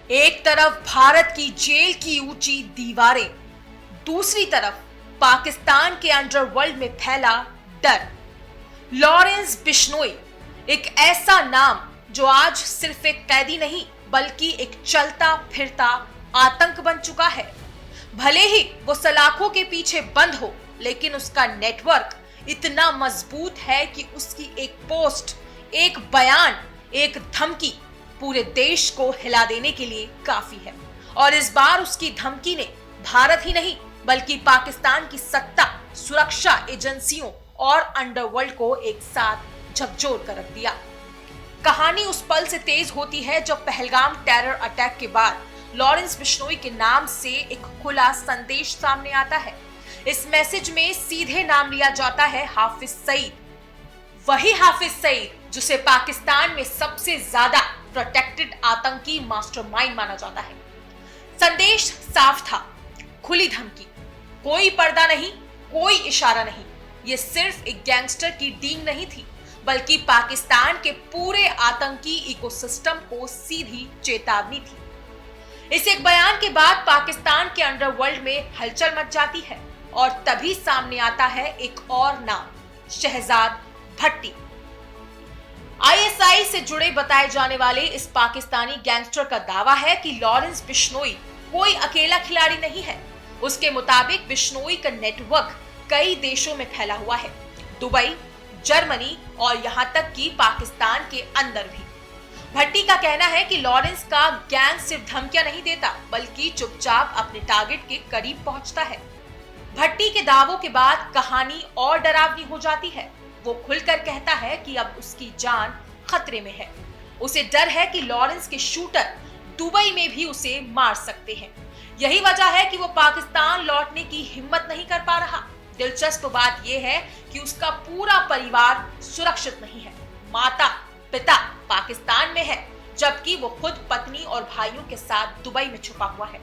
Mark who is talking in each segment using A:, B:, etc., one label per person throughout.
A: एक तरफ भारत की जेल की ऊंची दीवारें, दूसरी तरफ पाकिस्तान के अंडरवर्ल्ड में फैला डर। लॉरेंस बिश्नोई एक ऐसा नाम जो आज सिर्फ एक कैदी नहीं बल्कि एक चलता फिरता आतंक बन चुका है। भले ही वो सलाखों के पीछे बंद हो, लेकिन उसका नेटवर्क इतना मजबूत है कि उसकी एक पोस्ट, एक बयान, एक धमकी पूरे देश को हिला देने के लिए काफी है। और इस बार उसकी धमकी ने भारत ही नहीं बल्कि पाकिस्तान की सत्ता, सुरक्षा एजेंसियों और अंडरवर्ल्ड को एक साथ झकझोर कर रख दिया। कहानी उस पल से तेज होती है जब पहलगाम टेरर अटैक के बाद लॉरेंस बिश्नोई के नाम से एक खुला संदेश सामने आता है। इस मैसेज में सीधे नाम लिया जाता है हाफिज सईद, वही हाफिज सईद जिसे पाकिस्तान में सबसे ज्यादा प्रोटेक्टेड आतंकी मास्टरमाइंड माना जाता है। संदेश साफ था, खुली धमकी, कोई पर्दा नहीं, कोई इशारा नहीं। ये सिर्फ एक गैंगस्टर की डींग नहीं थी बल्कि पाकिस्तान के पूरे आतंकी इकोसिस्टम को सीधी चेतावनी थी। इस एक बयान के बाद पाकिस्तान के अंडरवर्ल्ड में हलचल मच जाती है और तभी सामने आता है एक और नाम, शहजाद भट्टी। आईएसआई से जुड़े बताए जाने वाले इस पाकिस्तानी गैंगस्टर का दावा है कि लॉरेंस बिश्नोई कोई अकेला खिलाड़ी नहीं है। उसके मुताबिक बिश्नोई का नेटवर्क कई देशों में फैला हुआ है, दुबई, जर्मनी और यहां तक कि पाकिस्तान के अंदर भी। भट्टी का कहना है कि लॉरेंस का गैंग सिर्फ धमकियां नहीं देता बल्कि चुपचाप अपने टारगेट के करीब पहुंचता है। भट्टी के दावों के बाद कहानी और डरावनी हो जाती है। वो खुलकर कहता है कि अब उसकी जान खतरे में है। उसे डर है कि लॉरेंस के शूटर दुबई में भी उसे मार सकते हैं। यही वजह है कि वो पाकिस्तान लौटने की हिम्मत नहीं कर पा रहा। दिलचस्प बात यह है कि उसका पूरा परिवार सुरक्षित नहीं है। माता पिता पाकिस्तान में है जबकि वो खुद पत्नी और भाइयों के साथ दुबई में छुपा हुआ है।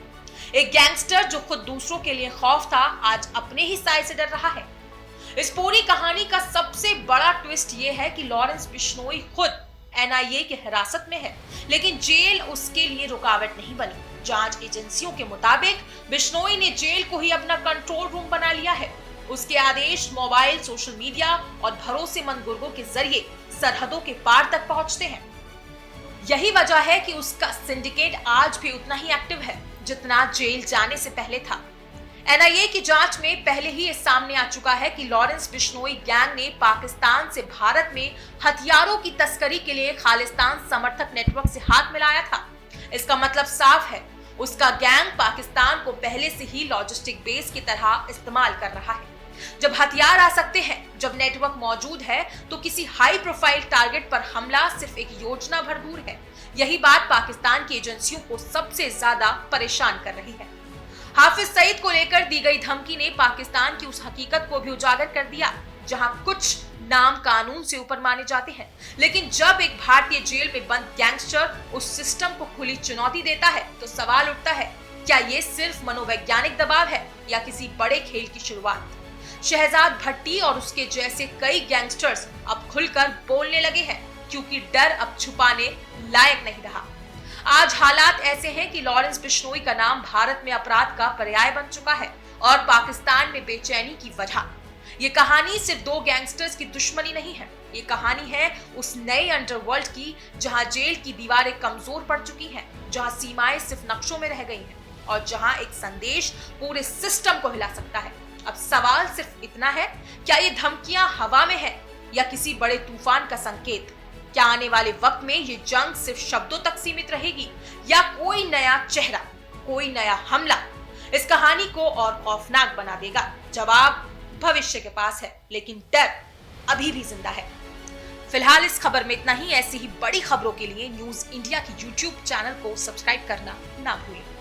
A: एक गैंगस्टर जो खुद दूसरों के लिए खौफ था, आज अपने ही साय से डर रहा है। इस पूरी कहानी का सबसे बड़ा ट्विस्ट ये है कि लॉरेंस बिश्नोई खुद एनआईए की हिरासत में है, लेकिन जेल उसके लिए रुकावट नहीं बनी। जांच एजेंसियों के मुताबिक बिश्नोई ने जेल को ही अपना कंट्रोल रूम बना लिया है। उसके आदेश मोबाइल, सोशल मीडिया और भरोसेमंद गुर्गों के जरिए सरहदों के पार तक पहुंचते हैं। यही वजह है कि उसका सिंडिकेट आज भी उतना ही एक्टिव है जितना जेल जाने से पहले था। एनआईए की जांच में पहले ही ये सामने आ चुका है कि लॉरेंस बिश्नोई गैंग ने पाकिस्तान से भारत में हथियारों की तस्करी के लिए खालिस्तान समर्थक नेटवर्क से हाथ मिलाया था। इसका मतलब साफ है, उसका गैंग पाकिस्तान को पहले से ही लॉजिस्टिक बेस की तरह इस्तेमाल कर रहा है। जब हथियार आ सकते हैं, जब नेटवर्क मौजूद है, तो किसी हाई प्रोफाइल टारगेट पर हमला सिर्फ एक योजना भर दूर है। यही बात पाकिस्तान की एजेंसियों को सबसे ज्यादा परेशान कर रही है। हाफिज सईद को लेकर दी गई धमकी ने पाकिस्तान की उस हकीकत को भी उजागर कर दिया जहां कुछ नाम कानून से ऊपर माने जाते हैं, लेकिन जब एक भारतीय जेल में बंद गैंगस्टर उस सिस्टम को खुली चुनौती देता है तो सवाल उठता है, क्या ये सिर्फ मनोवैज्ञानिक दबाव है या किसी बड़े खेल की शुरुआत? शहजाद भट्टी और उसके जैसे कई गैंगस्टर्स अब खुलकर बोलने लगे हैं क्योंकि डर अब छुपाने लायक नहीं रहा। आज हालात ऐसे हैं कि लॉरेंस बिश्नोई का नाम भारत में अपराध का पर्याय बन चुका है और पाकिस्तान में बेचैनी की वजह। ये कहानी सिर्फ दो गैंगस्टर्स की दुश्मनी नहीं है, ये कहानी है उस नए अंडरवर्ल्ड की जहां जेल की दीवारें कमजोर पड़ चुकी हैं, जहां सीमाएं सिर्फ नक्शों में रह गई हैं और जहां एक संदेश पूरे सिस्टम को हिला सकता है। अब सवाल सिर्फ इतना है, क्या ये धमकियां हवा में है या किसी बड़े तूफान का संकेत? क्या आने वाले वक्त में ये जंग सिर्फ शब्दों तक सीमित रहेगी या कोई नया चेहरा, कोई नया हमला इस कहानी को और खौफनाक बना देगा? जवाब भविष्य के पास है, लेकिन डर अभी भी जिंदा है। फिलहाल इस खबर में इतना ही। ऐसी ही बड़ी खबरों के लिए न्यूज इंडिया की यूट्यूब चैनल को सब्सक्राइब करना ना भूलें।